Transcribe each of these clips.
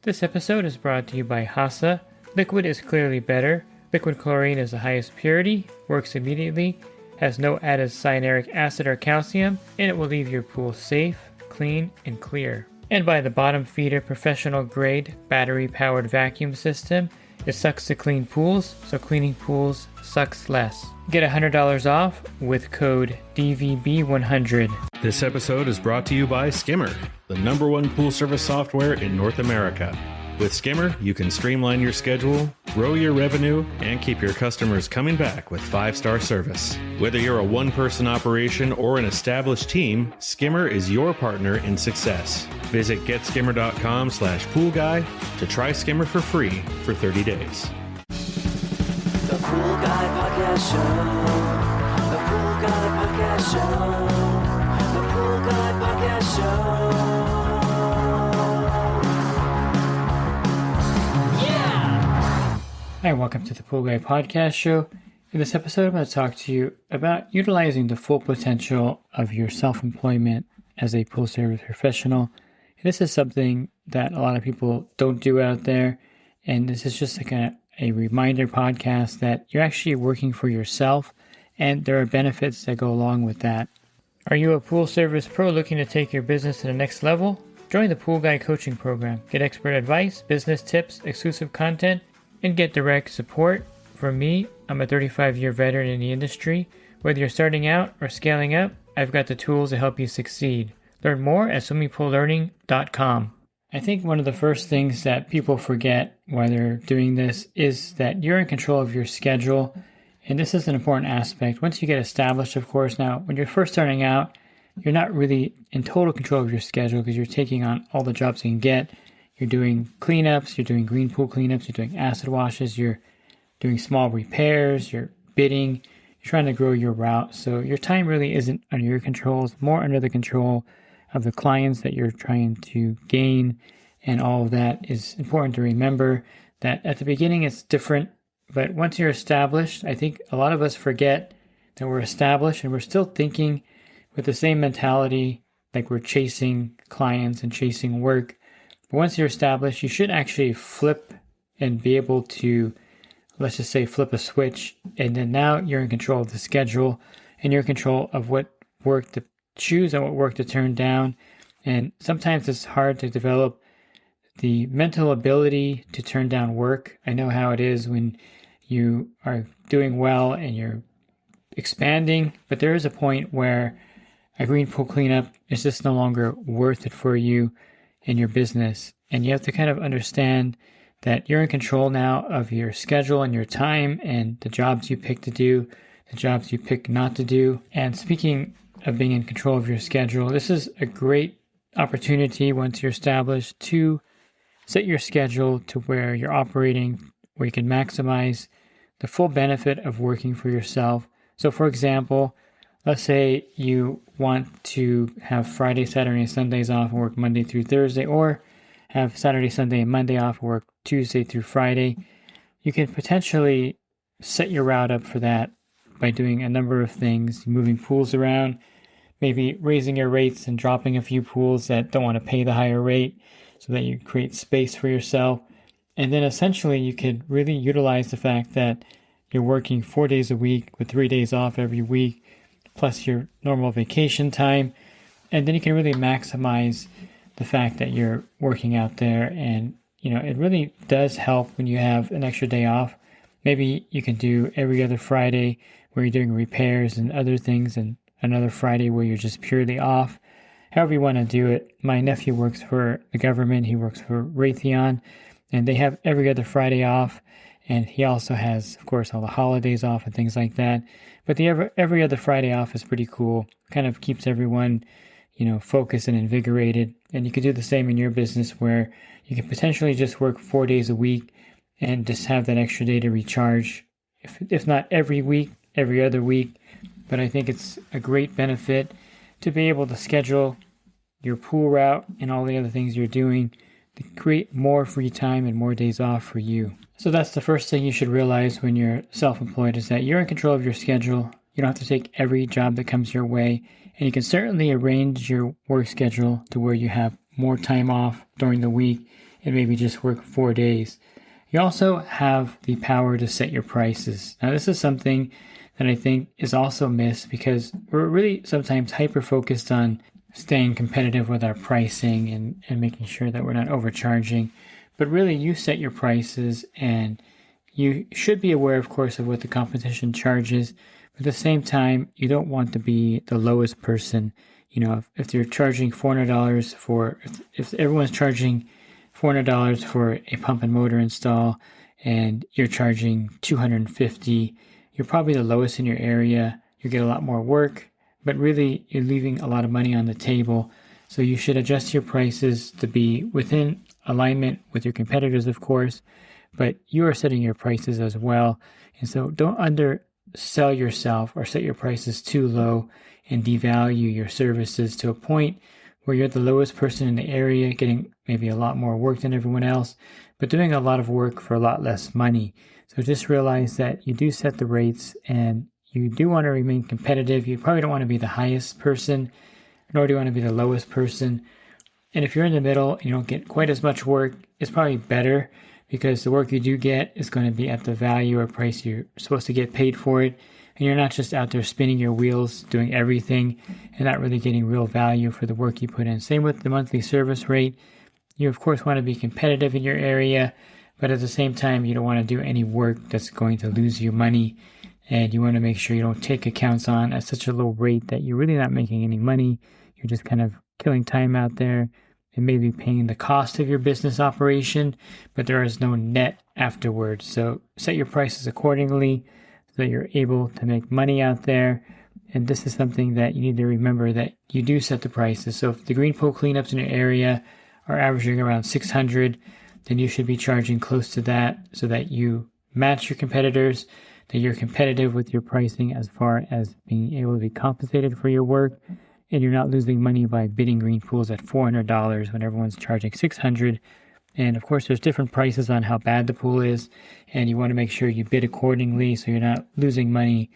This episode is brought to you by Hasa. Liquid is clearly better. Liquid chlorine is the highest purity, works immediately, has no added cyanuric acid or calcium, and it will leave your pool safe, clean, and clear. And by the Bottom Feeder professional grade battery powered vacuum system. It sucks to clean pools, so cleaning pools sucks less. Get $100 off with code DVB100. This episode is brought to you by Skimmer, the #1 pool service software in North America. With Skimmer, you can streamline your schedule, grow your revenue, and keep your customers coming back with 5-star service. Whether you're a one-person operation or an established team, Skimmer is your partner in success. Visit getskimmer.com/poolguy to try Skimmer for free for 30 days. The Pool Guy Podcast Show. The Pool Guy Podcast Show. The Pool Guy Podcast Show. Hi, welcome to the Pool Guy Podcast Show. In this episode, I'm going to talk to you about utilizing the full potential of your self-employment as a pool service professional. This is something that a lot of people don't do out there, and this is just like a reminder podcast that you're actually working for yourself, and there are benefits that go along with that. Are you a pool service pro looking to take your business to the next level? Join the Pool Guy Coaching Program. Get expert advice, business tips, exclusive content, and get direct support from me. I'm a 35-year veteran in the industry. Whether you're starting out or scaling up, I've got the tools to help you succeed. Learn more at swimmingpoollearning.com. I think one of the first things that people forget while they're doing this is that you're in control of your schedule. And this is an important aspect. Once you get established, of course, now when you're first starting out, you're not really in total control of your schedule because you're taking on all the jobs you can get. You're doing cleanups, you're doing green pool cleanups, you're doing acid washes, you're doing small repairs, you're bidding, you're trying to grow your route. So your time really isn't under your control, it's more under the control of the clients that you're trying to gain. And all of that is important to remember that at the beginning it's different, but once you're established, I think a lot of us forget that we're established and we're still thinking with the same mentality like we're chasing clients and chasing work. But once you're established, you should actually flip and be able to, let's just say, flip a switch. And then now you're in control of the schedule and you're in control of what work to choose and what work to turn down. And sometimes it's hard to develop the mental ability to turn down work. I know how it is when you are doing well and you're expanding, but there is a point where a green pool cleanup is just no longer worth it for you in your business. And you have to kind of understand that you're in control now of your schedule and your time and the jobs you pick to do, the jobs you pick not to do. And speaking of being in control of your schedule, this is a great opportunity once you're established to set your schedule to where you're operating, where you can maximize the full benefit of working for yourself. So for example, let's say you want to have Friday, Saturday, and Sundays off and work Monday through Thursday, or have Saturday, Sunday, and Monday off and work Tuesday through Friday. You can potentially set your route up for that by doing a number of things, moving pools around, maybe raising your rates and dropping a few pools that don't want to pay the higher rate so that you create space for yourself. And then essentially you could really utilize the fact that you're working 4 days a week with 3 days off every week, plus your normal vacation time. And then you can really maximize the fact that you're working out there. And, it really does help when you have an extra day off. Maybe you can do every other Friday where you're doing repairs and other things, and another Friday where you're just purely off. However you want to do it. My nephew works for the government. He works for Raytheon, and they have every other Friday off. And he also has, of course, all the holidays off and things like that. But the every other Friday off is pretty cool. Kind of keeps everyone, focused and invigorated. And you could do the same in your business where you can potentially just work 4 days a week and just have that extra day to recharge. If not every week, every other week. But I think it's a great benefit to be able to schedule your pool route and all the other things you're doing to create more free time and more days off for you. So that's the first thing you should realize when you're self-employed, is that you're in control of your schedule. You don't have to take every job that comes your way. And you can certainly arrange your work schedule to where you have more time off during the week and maybe just work 4 days. You also have the power to set your prices. Now, this is something that I think is also missed because we're really sometimes hyper-focused on staying competitive with our pricing and making sure that we're not overcharging. But really, you set your prices, and you should be aware, of course, of what the competition charges. But at the same time, you don't want to be the lowest person. If they're charging $400 if everyone's charging $400 for a pump and motor install and you're charging $250, you're probably the lowest in your area. You get a lot more work, but really you're leaving a lot of money on the table. So you should adjust your prices to be within alignment with your competitors, of course, but you are setting your prices as well. And so don't undersell yourself or set your prices too low and devalue your services to a point where you're the lowest person in the area, getting maybe a lot more work than everyone else, but doing a lot of work for a lot less money. So just realize that you do set the rates and you do want to remain competitive. You probably don't want to be the highest person, nor do you want to be the lowest person. And if you're in the middle and you don't get quite as much work, it's probably better because the work you do get is going to be at the value or price you're supposed to get paid for it. And you're not just out there spinning your wheels, doing everything, and not really getting real value for the work you put in. Same with the monthly service rate. You, of course, want to be competitive in your area, but at the same time, you don't want to do any work that's going to lose you money. And you want to make sure you don't take accounts on at such a low rate that you're really not making any money. You're just kind of killing time out there and maybe paying the cost of your business operation, but there is no net afterwards. So set your prices accordingly so that you're able to make money out there. And this is something that you need to remember, that you do set the prices. So if the green pool cleanups in your area are averaging around $600, then you should be charging close to that so that you match your competitors, that you're competitive with your pricing as far as being able to be compensated for your work, and you're not losing money by bidding green pools at $400 when everyone's charging $600. And of course, there's different prices on how bad the pool is, and you want to make sure you bid accordingly so you're not losing money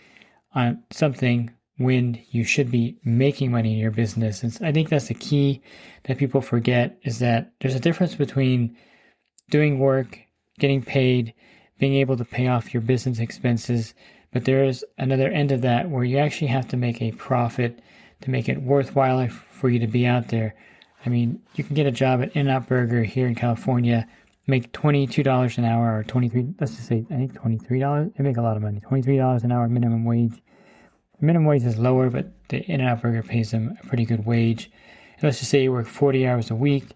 on something when you should be making money in your business. And I think that's the key that people forget, is that there's a difference between doing work, getting paid, being able to pay off your business expenses, but there is another end of that where you actually have to make a profit to make it worthwhile for you to be out there. I mean, you can get a job at In-N-Out Burger here in California, make $22 an hour, or $23, let's just say, I think $23. They make a lot of money, $23 an hour minimum wage. The minimum wage is lower, but the In-N-Out Burger pays them a pretty good wage. And let's just say you work 40 hours a week,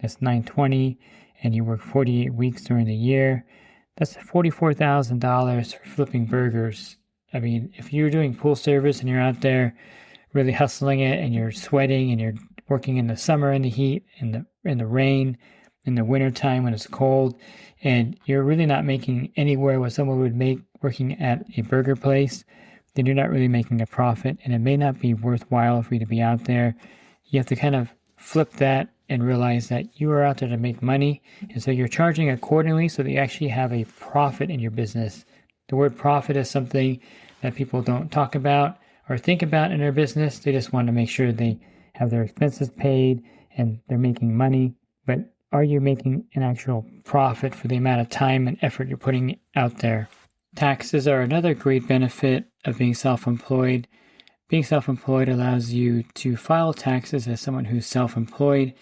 that's $920, and you work 48 weeks during the year. That's $44,000 for flipping burgers. I mean, if you're doing pool service and you're out there really hustling it and you're sweating and you're working in the summer in the heat, in the rain, in the winter time when it's cold, and you're really not making anywhere what someone would make working at a burger place, then you're not really making a profit, and it may not be worthwhile for you to be out there. You have to kind of flip that and realize that you are out there to make money, and so you're charging accordingly so that you actually have a profit in your business. The word profit is something that people don't talk about or think about in their business. They just want to make sure they have their expenses paid and they're making money. But are you making an actual profit for the amount of time and effort you're putting out there? Taxes are another great benefit of being self-employed. Being self-employed allows you to file taxes as someone who's self-employed,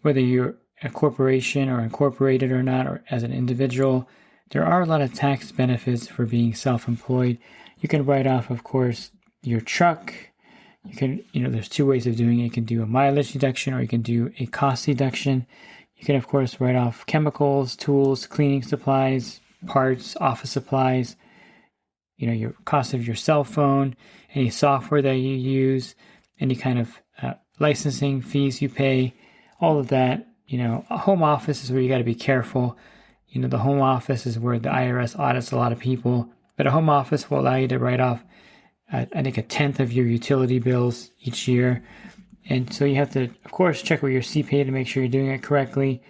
whether you're a corporation or incorporated or not, or as an individual. There are a lot of tax benefits for being self-employed. You can write off, of course, your truck. You can, there's two ways of doing it. You can do a mileage deduction or you can do a cost deduction. You can, of course, write off chemicals, tools, cleaning supplies, parts, office supplies, your cost of your cell phone, any software that you use, any kind of licensing fees you pay, all of that. A home office is where you got to be careful. The home office is where the IRS audits a lot of people, but a home office will allow you to write off, I think, 1/10 of your utility bills each year. And so you have to, of course, check with your CPA to make sure you're doing it correctly.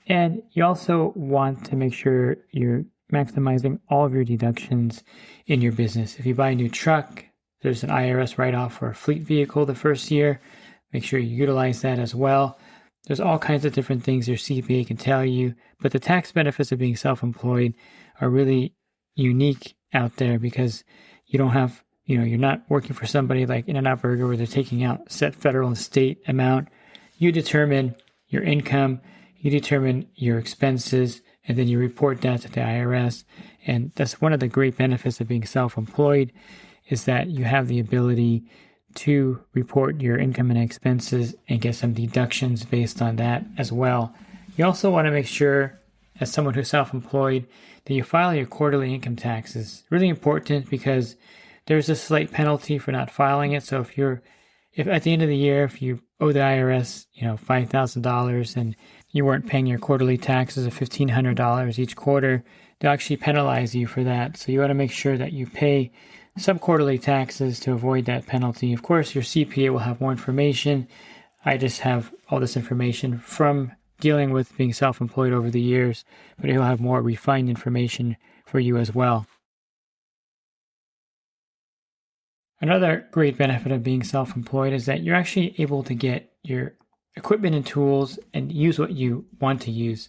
And you also want to make sure you're maximizing all of your deductions in your business. If you buy a new truck, there's an IRS write-off for a fleet vehicle the first year. Make sure you utilize that as well. There's all kinds of different things your CPA can tell you, but the tax benefits of being self-employed are really unique out there because you don't have, you're not working for somebody like In-N-Out Burger where they're taking out set federal and state amount. You determine your income, you determine your expenses, and then you report that to the IRS. And that's one of the great benefits of being self-employed is that you have the ability to report your income and expenses and get some deductions based on that as well. You also want to make sure, as someone who's self-employed, that you file your quarterly income taxes. Really important because there's a slight penalty for not filing it. So if at the end of the year, if you owe the IRS, $5,000 and you weren't paying your quarterly taxes of $1,500 each quarter, they'll actually penalize you for that. So you want to make sure that you pay some quarterly taxes to avoid that penalty. Of course, your CPA will have more information. I just have all this information from dealing with being self-employed over the years, but he'll have more refined information for you as well. Another great benefit of being self-employed is that you're actually able to get your equipment and tools and use what you want to use.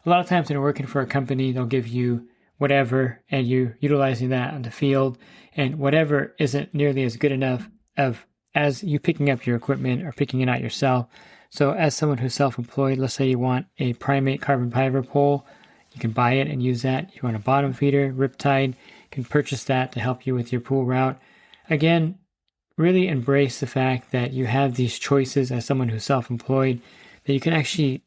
A lot of times when you're working for a company, they'll give you whatever and you're utilizing that on the field, and whatever isn't nearly as good enough as you picking up your equipment or picking it out yourself. So as someone who's self-employed, let's say you want a primate carbon fiber pole, you can buy it and use that. You want a bottom feeder, Riptide, you can purchase that to help you with your pool route. Again, really embrace the fact that you have these choices as someone who's self-employed, that you can actually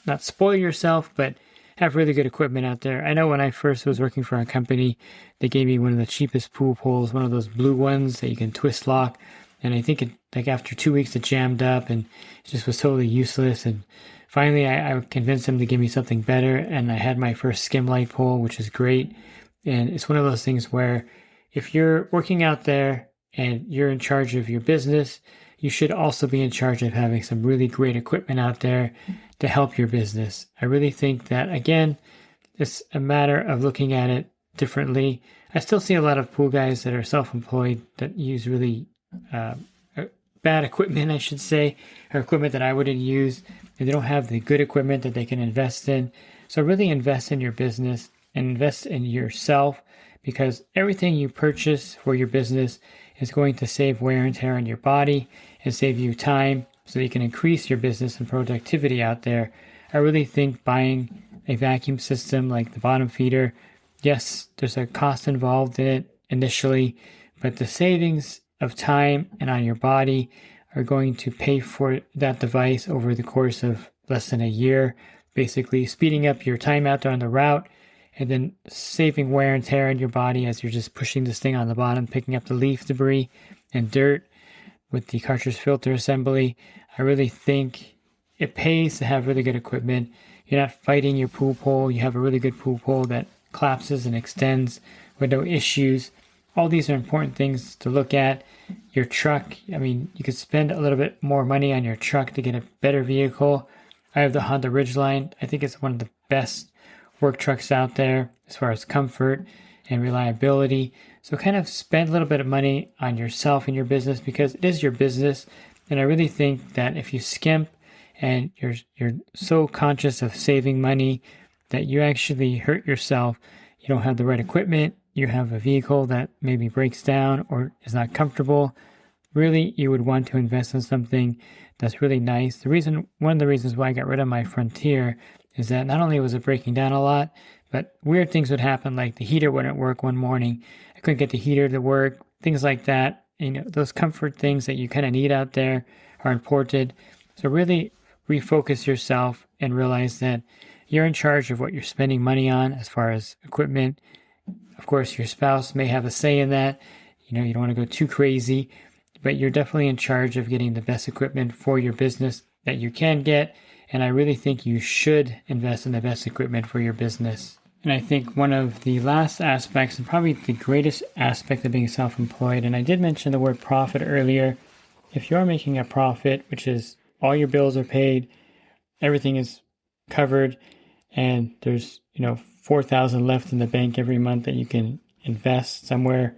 not spoil yourself, but have really good equipment out there. I know when I first was working for a company, they gave me one of the cheapest pool poles, one of those blue ones that you can twist lock. And I think after 2 weeks it jammed up and it just was totally useless. And finally I convinced them to give me something better. And I had my first skim light pole, which is great. And it's one of those things where if you're working out there and you're in charge of your business, you should also be in charge of having some really great equipment out there to help your business. I really think that, again, it's a matter of looking at it differently. I still see a lot of pool guys that are self-employed that use really bad equipment, I should say, or equipment that I wouldn't use, and they don't have the good equipment that they can invest in. So really invest in your business and invest in yourself, because everything you purchase for your business is going to save wear and tear on your body and save you time so that you can increase your business and productivity out there. I really think buying a vacuum system like the bottom feeder, yes, there's a cost involved in it initially, but the savings of time and on your body are going to pay for that device over the course of less than a year, basically speeding up your time out there on the route and then saving wear and tear on your body as you're just pushing this thing on the bottom, picking up the leaf debris and dirt with the cartridge filter assembly. I really think it pays to have really good equipment. You're not fighting your pool pole. You have a really good pool pole that collapses and extends with no issues. All these are important things to look at. Your truck, you could spend a little bit more money on your truck to get a better vehicle. I have the Honda Ridgeline. I think it's one of the best work trucks out there as far as comfort and reliability. So kind of spend a little bit of money on yourself and your business because it is your business. And I really think that if you skimp and you're so conscious of saving money that you actually hurt yourself, you don't have the right equipment, you have a vehicle that maybe breaks down or is not comfortable, really you would want to invest in something that's really nice. One of the reasons why I got rid of my Frontier is that not only was it breaking down a lot, but weird things would happen, like the heater wouldn't work one morning. I couldn't get the heater to work, things like that. Those comfort things that you kind of need out there are important. So really refocus yourself and realize that you're in charge of what you're spending money on as far as equipment. Of course, your spouse may have a say in that. You don't want to go too crazy, but you're definitely in charge of getting the best equipment for your business that you can get. And I really think you should invest in the best equipment for your business. And I think one of the last aspects, and probably the greatest aspect of being self-employed, and I did mention the word profit earlier. If you're making a profit, which is all your bills are paid, everything is covered, and there's, $4,000 left in the bank every month that you can invest somewhere,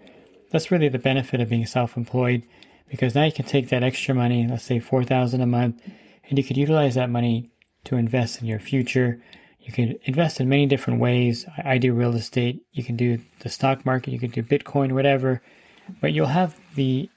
that's really the benefit of being self-employed, because now you can take that extra money, let's say $4,000 a month, and you could utilize that money to invest in your future. You can invest in many different ways. I do real estate. You can do the stock market. You can do Bitcoin, whatever. But you'll have the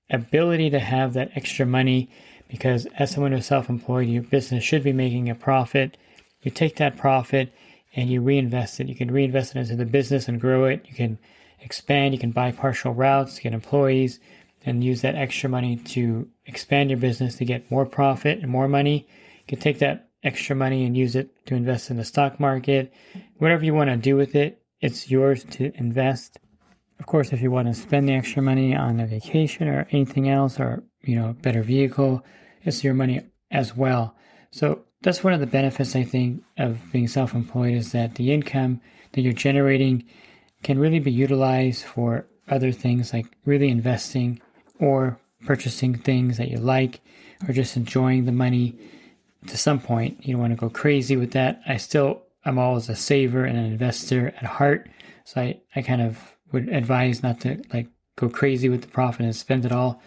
ability to have that extra money because as someone who's self-employed, your business should be making a profit. You take that profit and you reinvest it. You can reinvest it into the business and grow it. You can expand. You can buy partial routes, get employees, and use that extra money to expand your business to get more profit and more money. You can take that extra money and use it to invest in the stock market. Whatever you want to do with it, it's yours to invest. Of course, if you want to spend the extra money on a vacation or anything else or, a better vehicle, it's your money as well. So that's one of the benefits, I think, of being self-employed is that the income that you're generating can really be utilized for other things like really investing or purchasing things that you like or just enjoying the money to some point. You don't want to go crazy with that. I'm always a saver and an investor at heart. So I kind of would advise not to go crazy with the profit and spend it all.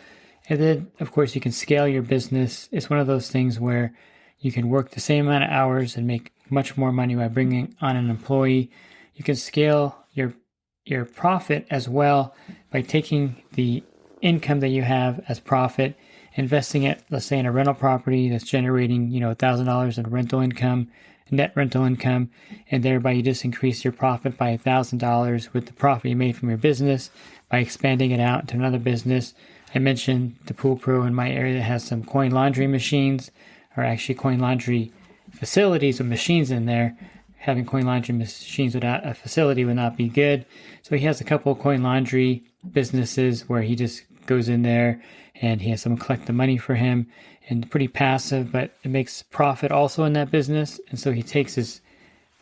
And then, of course, you can scale your business. It's one of those things where you can work the same amount of hours and make much more money by bringing on an employee. You can scale your profit as well by taking the income that you have as profit, investing it, let's say, in a rental property that's generating, $1,000 in rental income, net rental income, and thereby you just increase your profit by $1,000 with the profit you made from your business by expanding it out into another business. I mentioned the Pool Pro in my area that has some coin laundry machines, or actually coin laundry facilities with machines in there. Having coin laundry machines without a facility would not be good. So he has a couple of coin laundry businesses where he just goes in there and he has someone collect the money for him, and pretty passive, but it makes profit also in that business. And so he takes his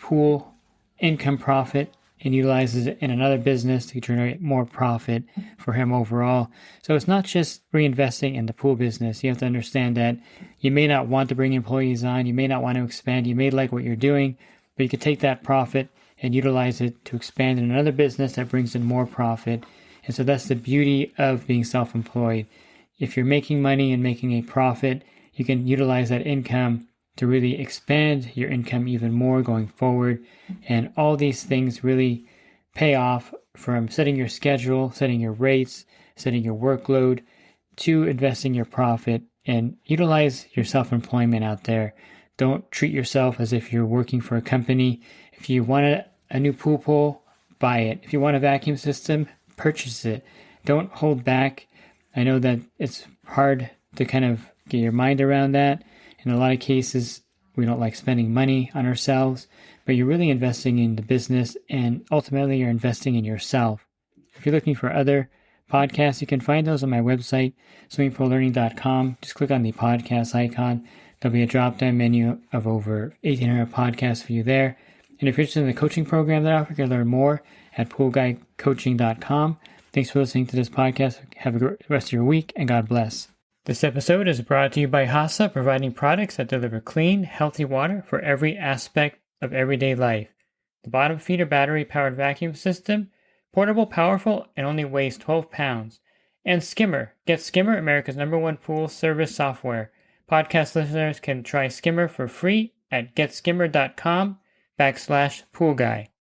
pool income profit and utilizes it in another business to generate more profit for him overall. So it's not just reinvesting in the pool business. You have to understand that you may not want to bring employees on, you may not want to expand, you may like what you're doing, but you could take that profit and utilize it to expand in another business that brings in more profit. And so that's the beauty of being self-employed. If you're making money and making a profit, you can utilize that income to really expand your income even more going forward. And all these things really pay off from setting your schedule, setting your rates, setting your workload, to investing your profit, and utilize your self-employment out there. Don't treat yourself as if you're working for a company. If you want a new pool pole, buy it. If you want a vacuum system, purchase it. Don't hold back. I know that it's hard to kind of get your mind around that. In a lot of cases, we don't like spending money on ourselves, but you're really investing in the business, and ultimately you're investing in yourself. If you're looking for other podcasts, you can find those on my website, swimmingpoollearning.com. Just click on the podcast icon. There'll be a drop-down menu of over 1,800 podcasts for you there. And if you're interested in the coaching program that I offer, you can learn more at poolguycoaching.com. Thanks for listening to this podcast. Have a great rest of your week, and God bless. This episode is brought to you by Hasa, providing products that deliver clean, healthy water for every aspect of everyday life. The bottom feeder battery-powered vacuum system, portable, powerful, and only weighs 12 pounds. And Skimmer. Get Skimmer, America's #1 pool service software. Podcast listeners can try Skimmer for free at getskimmer.com/poolguy.